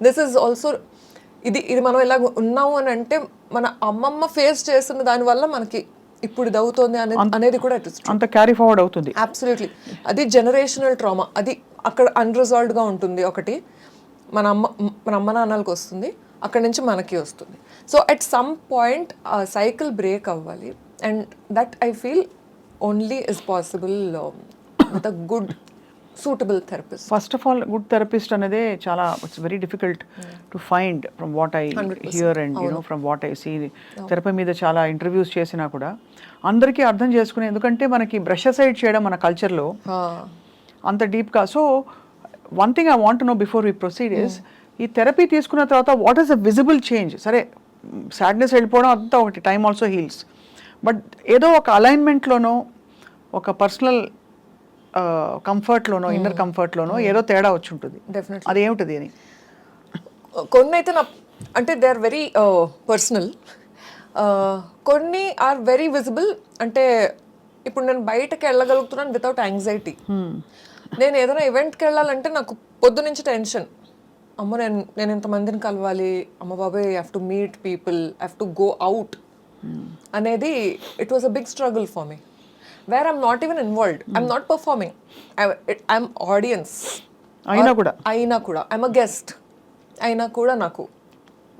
This is also ఇది మనం ఇలా ఉన్నాము అని అంటే మన అమ్మమ్మ ఫేస్ చేస్తున్న దాని వల్ల మనకి ఇప్పుడు ఇది అవుతుంది అనేది కూడా అంత క్యారీ ఫార్వర్డ్ అవుతుంది. అబ్సల్యూట్లీ. అది జనరేషనల్ ట్రామా, అది అక్కడ అన్రిజాల్వ్డ్గా ఉంటుంది. ఒకటి మన అమ్మ నాన్నలకు వస్తుంది, అక్కడి నుంచి మనకి వస్తుంది. సో అట్ సమ్ పాయింట్ ఆ సైకిల్ బ్రేక్ అవ్వాలి, and that I feel only is possible with a good suitable therapist. First of all, good therapist anade chala, it's very difficult to find from what I 100%. Hear and from what I see. Therapy మీద చాలా interviews చేసినా కూడా అందరికీ అర్థం చేసుకునే, ఎందుకంటే మనకి brush aside చేయడం మన కల్చర్లో అంత డీప్గా. So one thing I want to know before we proceed is, ఈ థెరపీ తీసుకున్న తర్వాత what is a visible change? సరే సాడ్నెస్ వెళ్ళిపోవడం అంతా ఒకటి, టైమ్ ఆల్సో హీల్స్, బట్ ఏదో ఒక అలైన్మెంట్లోనో ఒక పర్సనల్ కంఫర్ట్లోనో ఇన్నర్ కంఫర్ట్లోనో ఏదో తేడా వచ్చి ఉంటుంది. అది ఏమిటది అని కొన్ని అయితే అంటే దే ఆర్ వెరీ పర్సనల్, కొన్ని ఆర్ వెరీ విజిబుల్. అంటే ఇప్పుడు నేను బయటకు వెళ్ళగలుగుతున్నాను వితౌట్ యాంగ్జైటీ. నేను ఏదైనా ఈవెంట్కి వెళ్ళాలంటే నాకు పొద్దు నుంచి టెన్షన్, అమ్మో నేను ఇంతమందిని కలవాలి, అమ్మ బాబాయ్ I have to meet people, I have to go out అనేది it was a big struggle for me. Where I'm not even involved, I'm not performing, I'm audience. అయినా కూడా I'm a guest. అయినా కూడా నాకు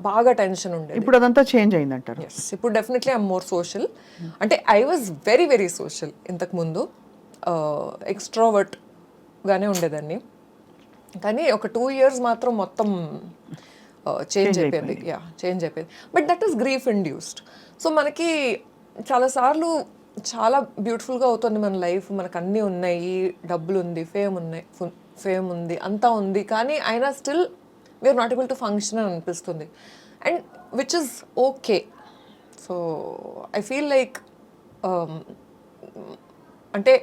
బాగా టెన్షన్ ఉండేది. ఇప్పుడు అదంతా చేంజ్ అయిందంటారు? Yes, ఇప్పుడు డెఫినెట్లీ ఐఎమ్ మోర్ సోషల్. అంటే I was very very social ఇంతకుముందు, ఎక్స్ట్రోవర్ట్ గానే ఉండేదాన్ని, కానీ ఒక 2 years మాత్రం మొత్తం చేంజ్ అయిపోయింది. చేంజ్ అయిపోయింది. But that is grief induced. So మనకి చాలాసార్లు చాలా బ్యూటిఫుల్గా అవుతుంది మన లైఫ్, మనకు అన్నీ ఉన్నాయి, డబ్బులు ఉంది, ఫేమ్ ఉంది, అంతా ఉంది, కానీ అయినా still we're not able to function అని అనిపిస్తుంది, and which is okay. So I feel like అంటే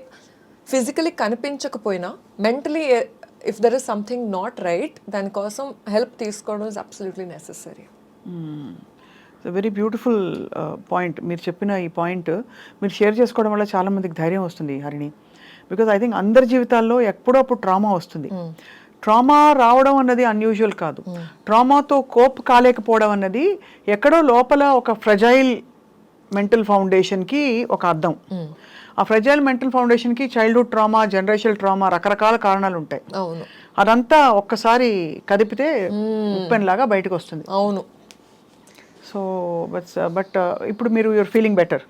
ఫిజికలీ కనిపించకపోయినా mentally if there is something not right దానికోసం హెల్ప్ తీసుకోవడం is absolutely necessary. Very beautiful point. మీరు చెప్పిన ఈ పాయింట్ మీరు షేర్ చేసుకోవడం వల్ల చాలా మందికి ధైర్యం వస్తుంది హరిణి. బికాజ్ ఐ థింక్ అందరి జీవితాల్లో ఎప్పుడో అప్పుడు ట్రామా వస్తుంది. ట్రామా రావడం అన్నది అన్యూజువల్ కాదు. ట్రామాతో కోప్ కాలేకపోవడం అన్నది ఎక్కడో లోపల ఒక ఫ్రెజైల్ మెంటల్ ఫౌండేషన్కి ఒక అర్థం. ఆ ఫ్రెజైల్ మెంటల్ ఫౌండేషన్కి చైల్డ్హుడ్ ట్రామా, జనరేషనల్ ట్రామా, రకరకాల కారణాలు ఉంటాయి. అవును, అదంతా ఒక్కసారి కదిపితే ఉప్పెన్లాగా బయటకు వస్తుంది. అవును. సో బట్ ఇప్పుడు మీరు you're feeling better.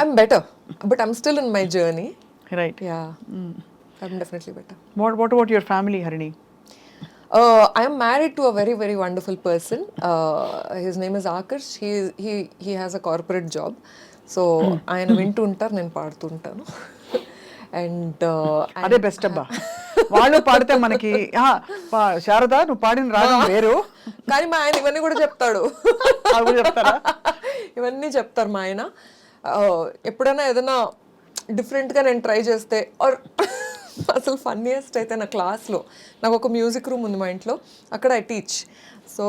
I'm better but I'm still in my journey. Right. Yeah, I'm definitely better. What about your family Harini? I am married to a very, very wonderful person. His name is Akash. He has a corporate job. So ఆయన వింటూ ఉంటారు, నేను పాడుతూ ఉంటాను. And అదే best అబ్బా. వాళ్ళు పాడితే మనకి శారద నువ్వు పాడిన రాగం వేరు, కానీ మా ఆయన ఇవన్నీ కూడా చెప్తాడు. చెప్తారా? ఇవన్నీ చెప్తారు మా ఆయన. ఎప్పుడైనా ఏదైనా డిఫరెంట్గా నేను ట్రై చేస్తే ఆర్ అసలు ఫన్నీయెస్ట్ అయితే నా క్లాస్లో నాకు ఒక మ్యూజిక్ రూమ్ ఉంది మా ఇంట్లో, అక్కడ ఐ టీచ్. సో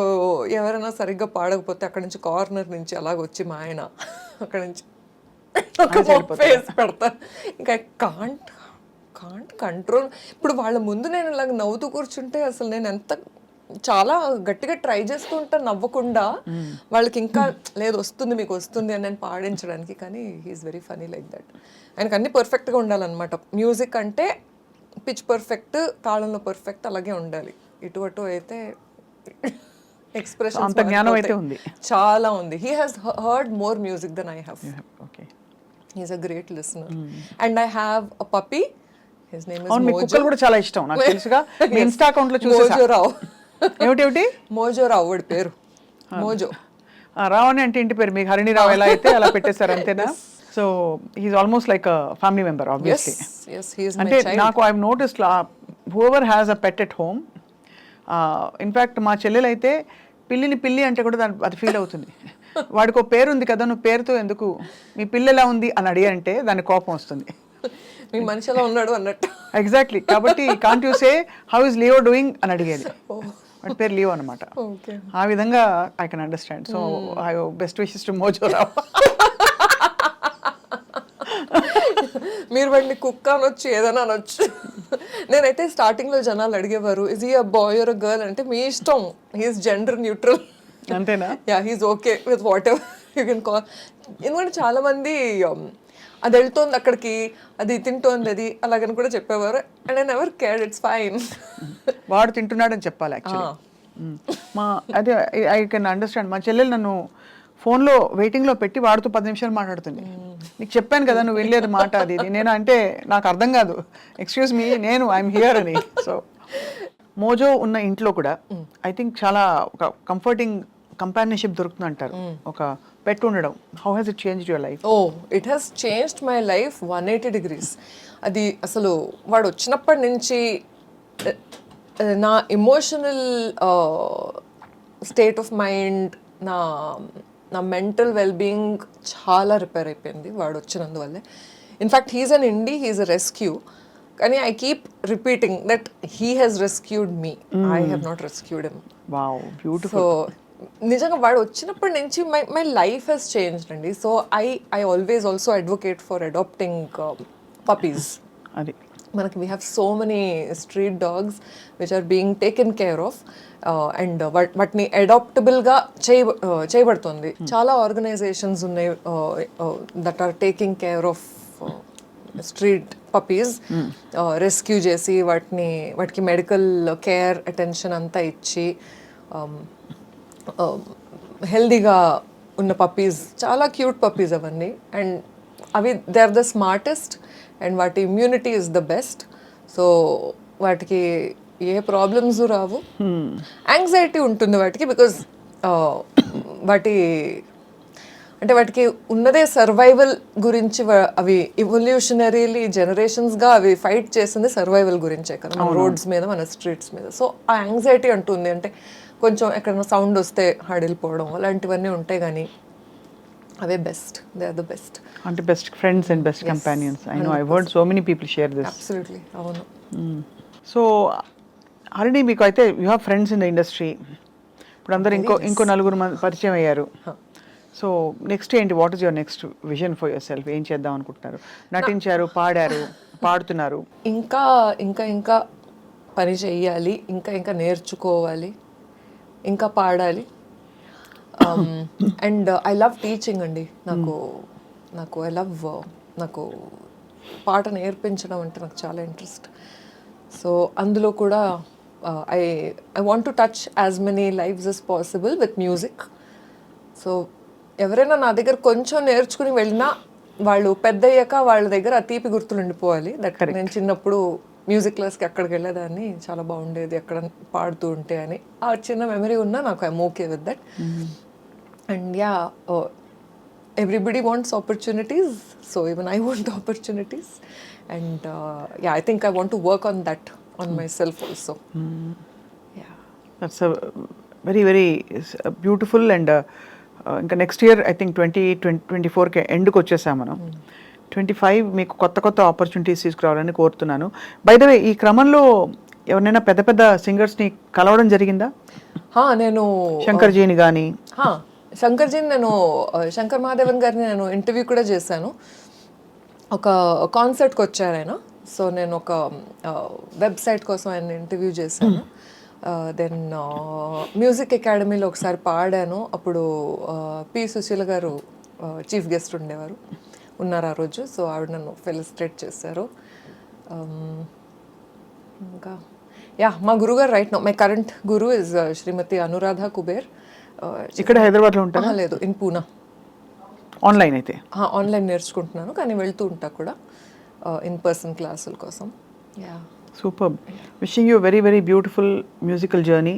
ఎవరైనా సరిగ్గా పాడకపోతే అక్కడ నుంచి కార్నర్ నుంచి అలాగ వచ్చి మా ఆయన అక్కడ నుంచి ఫేస్ పెడతారు. ఇంకా కాంట్ కంట్రోల్. ఇప్పుడు వాళ్ళ ముందు నేను ఇలాగ నవ్వుతూ కూర్చుంటే అసలు నేను ఎంత చాలా గట్టిగా ట్రై చేస్తూ ఉంటాను నవ్వకుండా. వాళ్ళకి ఇంకా లేదు వస్తుంది మీకు వస్తుంది అని నేను పాడించడానికి. కానీ he's very funny like that. ఆయనకు అన్నీ పర్ఫెక్ట్గా ఉండాలన్నమాట. మ్యూజిక్ అంటే పిచ్ పర్ఫెక్ట్, తాళంలో పర్ఫెక్ట్, అలాగే ఉండాలి. ఇటు అటు అయితే ఎక్స్ప్రెషన్ అంత జ్ఞానం అయితే ఉంది, చాలా ఉంది. He has heard more music than I have. Okay. He's a great listener. And I have a puppy. His name is Mojo. కుక్కలు కూడా చాలా ఇష్టం నాకు తెలుసుగా, మీ ఇన్స్టా అకౌంట్ లో చూసేసా. మోజో రావు. ఏమిటి? మోజో రావు వాడి పేరు. మోజో రావని అంటే ఇంటి పేరు, మీకు హరిణి రావు ఎలా అయితే అలా పెట్టేశారు అంతేనా? So he's almost like a family member obviously. అంటే నాకు I noticed whoever has a pet at home. In fact మా చెల్లెలు అయితే పిల్లిని పిల్లి అంటే కూడా అది ఫీల్ అవుతుంది. వాడికి ఒక పేరు ఉంది కదా, నువ్వు పేరుతో ఎందుకు, మీ పిల్లి ఎలా ఉంది అని అడిగారంటే దాని కోపం వస్తుంది. మీ మనిషిలో ఉన్నాడు అన్నట్టు. ఎగ్జాక్ట్లీ. కాబట్టి can't you say how is Leo doing అని అడిగేది. వాడి పేరు లియో అనమాట. ఆ విధంగా I can understand. So I best wishes to Mojo Rao. మీరు వాడిని కుక్క అనొచ్చు, ఏదైనా అనొచ్చు. నేనైతే స్టార్టింగ్లో జనాలు అడిగేవారు is he a boy or a girl అంటే మీ ఇష్టం, హీఈస్ జెండర్ న్యూట్రల్. అంతేనా? Yeah, he's okay with whatever you can call. ఎందుకంటే చాలా మంది అది వెళ్తోంది అక్కడికి, అది తింటోంది, అది అలాగని కూడా చెప్పేవారు. And I never cared, it's fine. వాడు తింటున్నాడని చెప్పాలి యాక్చువల్లీ. మా అదే ఐ కెన్ అండర్స్టాండ్. మా చెల్లెలు నన్ను ఫోన్లో వెయిటింగ్లో పెట్టి వాడుతూ 10 నిమిషాలు మాట్లాడుతుంది. నీకు చెప్పాను కదా నువ్వు వెళ్ళేది మాట అది ఇది. నేను అంటే నాకు అర్థం కాదు, ఎక్స్క్యూజ్ మీ నేను ఐఎమ్ హియర్ అని. సో మోజో ఉన్న ఇంట్లో కూడా ఐ థింక్ చాలా ఒక కంఫర్టింగ్ కంపానియన్షిప్ దొరుకుతుంది అంటారు ఒక పెట్ ఉండడం. How has it changed your life? Oh, it has changed my life 180 degrees. అది అసలు వాడు వచ్చినప్పటి నుంచి నా ఎమోషనల్ స్టేట్ ఆఫ్ మైండ్, నా మెంటల్ వెల్బీయింగ్ చాలా రిపేర్ అయిపోయింది వాడు వచ్చినందువల్లే. In fact he's an indie, he's a rescue. కానీ I keep repeating that he has rescued me, I have not rescued him. Wow, beautiful. So నిజంగా వాడు వచ్చినప్పటి నుంచి మై లైఫ్ హెస్ చేంజ్డ్ అండి. So I always also advocate for adopting puppies. అది మనకి we have so many street dogs which are being taken care of. And వాటిని అడాప్టబుల్గా చేయబడుతుంది. చాలా ఆర్గనైజేషన్స్ ఉన్నాయి that are taking care of street puppies. Rescue చేసి వాటికి మెడికల్ కేర్ అటెన్షన్ అంతా ఇచ్చి హెల్దీగా ఉన్న పప్పీస్, చాలా క్యూట్ పప్పీస్ అవన్నీ. అండ్ అవి they are the smartest and వాటి immunity is the best. So వాటికి ఏ ప్రాబ్లమ్స్ రావు. యాంగ్జైటీ ఉంటుంది వాటికి బికాజ్ వాటికి ఉన్నదే సర్వైవల్ గురించి. అవి ఇవల్యూషనరీలీ జనరేషన్స్గా అవి ఫైట్ చేసింది సర్వైవల్ గురించే కదా, మన రోడ్స్ మీద, మన స్ట్రీట్స్ మీద. సో ఆ యాంగ్జైటీ అంటుంది అంటే కొంచెం ఎక్కడైనా సౌండ్ వస్తే హడిలిపోవడం అలాంటివన్నీ ఉంటాయి. కానీ అవే best, they are the best. అంటే best friends and best companions. I know, I heard so many people share this. Absolutely, అవును. సో ఆల్రెడీ మీకు అయితే you have friends in the industry. ఇప్పుడు అందరూ ఇంకో నలుగురు పరిచయం అయ్యారు. సో నెక్స్ట్ ఏంటి, what is your next vision for yourself? ఏం చేద్దాం అనుకుంటున్నారు? నటించారు, పాడారు, పాడుతున్నారు. ఇంకా ఇంకా ఇంకా పని చెయ్యాలి, ఇంకా ఇంకా నేర్చుకోవాలి, ఇంకా పాడాలి. అండ్ ఐ లవ్ టీచింగ్ అండి. నాకు ఐ లవ్ నాకు పాట నేర్పించడం అంటే నాకు చాలా ఇంట్రెస్ట్. సో అందులో కూడా I want to touch as many lives as possible with music. So ఎవరైనా నా దగ్గర కొంచెం నేర్చుకుని వెళ్ళినా వాళ్ళు పెద్ద అయ్యాక వాళ్ళ దగ్గర ఆ తీపి గుర్తులు ఉండిపోవాలి. దట్ నేను చిన్నప్పుడు మ్యూజిక్ క్లాస్కి అక్కడికి వెళ్ళేదాన్ని, చాలా బాగుండేది అక్కడ పాడుతూ ఉంటే అని ఆ చిన్న మెమరీ ఉన్నా నాకు I'm okay with that. And yeah, everybody wants opportunities, so even I want opportunities. And yeah, I think I want to work on that, on myself also. Yeah, that's a very very beautiful. And ఇంకా next year I think 2024కి ఎండ్కి వచ్చేసాం మనం. 25 మీకు కొత్త కొత్త opportunities తీసుకురావాలని కోరుతున్నాను. By the way, ఈ క్రమంలో ఎవరైనా పెద్ద పెద్ద సింగర్స్ని కలవడం జరిగిందా? నేను శంకర్జీని కానీ. శంకర్జీని నేను శంకర్ మహాదేవన్ గారిని నేను ఇంటర్వ్యూ కూడా చేశాను. ఒక కాన్సర్ట్కి వచ్చారు ఆయన. సో నేను ఒక వెబ్సైట్ కోసం ఆయన ఇంటర్వ్యూ చేశాను. దెన్ మ్యూజిక్ అకాడమీలో ఒకసారి పాడాను. అప్పుడు పి సుశీల గారు చీఫ్ గెస్ట్ ఉన్నారు ఆ రోజు. సో ఆవిడ నన్ను ఫెలిసిటేట్ చేశారు. ఇంకా యా, మా గురుగారు right now, my current guru is Shrimati Anuradha Kuber. ఇక్కడ హైదరాబాద్లో ఉంటారా? లేదు, ఇన్ పూనా. ఆన్లైన్ అయితే? ఆన్లైన్ నేర్చుకుంటున్నాను, కానీ వెళ్తూ ఉంటా కూడా ఇన్ పర్సన్ క్లాసుల కోసం. Yeah, super. Wishing you very very beautiful musical journey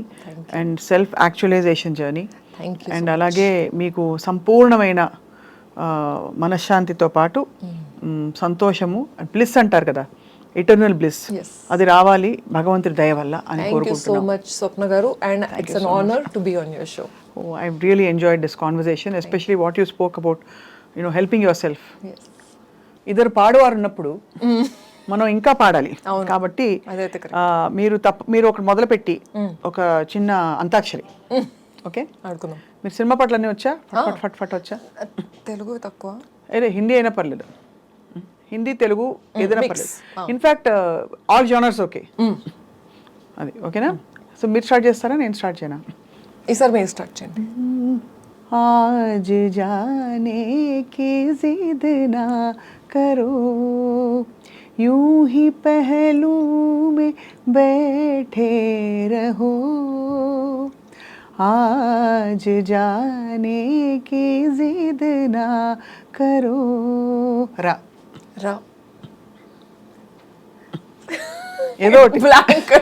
and self actualization journey. Thank you. And అలాగే మీకు సంపూర్ణమైన మనశ్శాంతితో పాటు సంతోషము, బ్లిస్ అంటారు కదా, ఇటర్నల్ బ్లిస్, అది రావాలి భగవంతుడి దయ వల్ల అని కోరుకుంటున్నాను. థ్యాంక్ యూ సో మచ్ స్వప్న గారు, and it's an honour to be on your show. Oh, I've really enjoyed this conversation, especially what you spoke about, you know, helping yourself. Yes. ఇద్దరు పాడువారు ఉన్నప్పుడు మనం ఇంకా పాడాలి కాబట్టి మీరు ఒక మొదలుపెట్టి ఒక చిన్న అంతాక్షరి. ఓకే, ఆడుకుందాం. మీరు సినిమా పాటలు అన్నీ వచ్చా? ఫట్ ఫట్ ఫట్ వచ్చా? తెలుగు తక్కువ. అదే హిందీ అయినా పర్లేదు, హిందీ తెలుగు ఏదైనా పర్లేదు. In fact all genres okay. అది ఓకేనా? సో మీరు స్టార్ట్ చేస్తారా, నేను స్టార్ట్ చేయనా? ఈసారి మీరు స్టార్ట్ చేయండి. आज जाने की जिद ना करो, यूं ही पहलू में बैठे रहो, आज जाने की जिद ना करो. రా రా ఏదో ఒకటి. బ్లాంక్.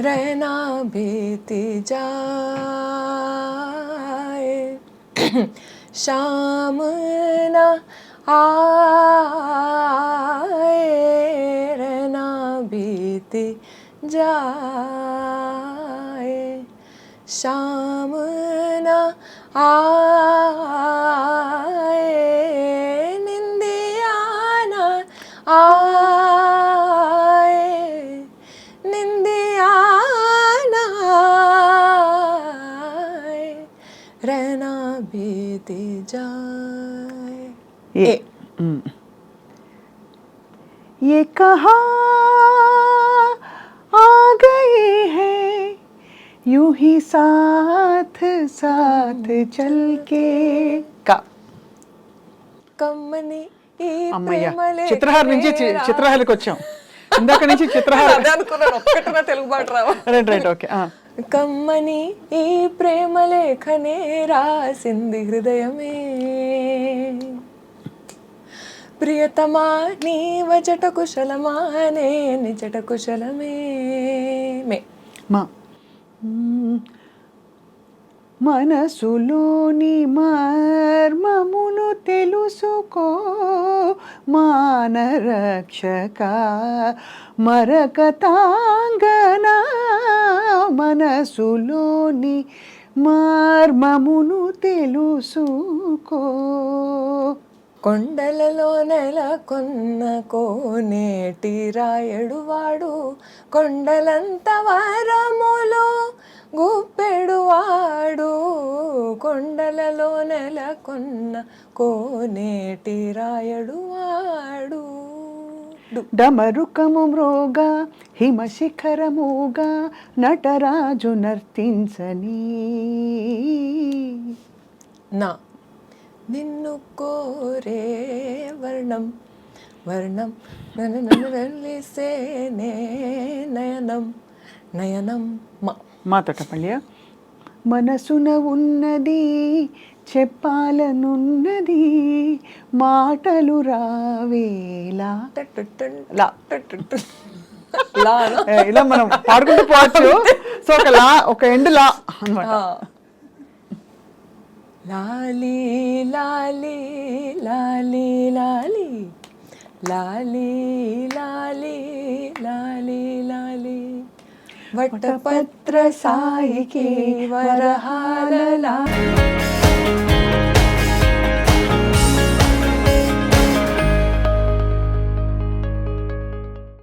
रहना बीती जाए, शाम ना आए, रहना बीती जाए, शाम ना आए, निंदिया ना आए, निंदिया ना आए, रहना बीती जाए. ये कहाँ आ गए हैं यूं ही साथ साथ चल के. का కమ్మని ఈ అమ్మయ్య, ప్రేమలే చిత్రహార నుంచి చిత్రహారకి వచ్చాం. ఇందాక నుంచి చిత్రహార అనుకున్నాను, ఒక్కటిగా తెలుగు పాట రావా? Right okay. కమ్మని ఈ ప్రేమలేఖనే రాసింది హృదయమే, ప్రియతమా నీ వజట కుశలమా నే నిజట కుశలమే. మా మనసులోని మర్మమును తెలుసుకో మానరక్షక మరకతాంగన, మనసులోని మార్మమును తెలుసుకో. కొండలలో నెలకొన్న కోనేటి రాయడువాడు, కొండలంత వరములు గుప్పెడువాడు. కొండలలో నెలకొన్న కోనేటి రాయడువాడు. డమరుకము మ్రోగా హిమశిఖరముగా నటరాజు నర్తించని. నా నిన్ను కోరే వర్ణం వర్ణం నన్ను వెళ్ళిసేనే నయనం నయనం మా తోటపల్లి. మనసున ఉన్నది చెప్పాలనున్నది మాటలు రావేలా. లా. ఇలా మనం పాడుకుంటూ పోవచ్చు. సో ఒక లా, ఒక ఎండ్ లా అన్నమాట. లాలి లాలి లాలి లాలి లాలి లాలి లాలి లాలి వటపత్ర సాయికి వరహాల లాలి.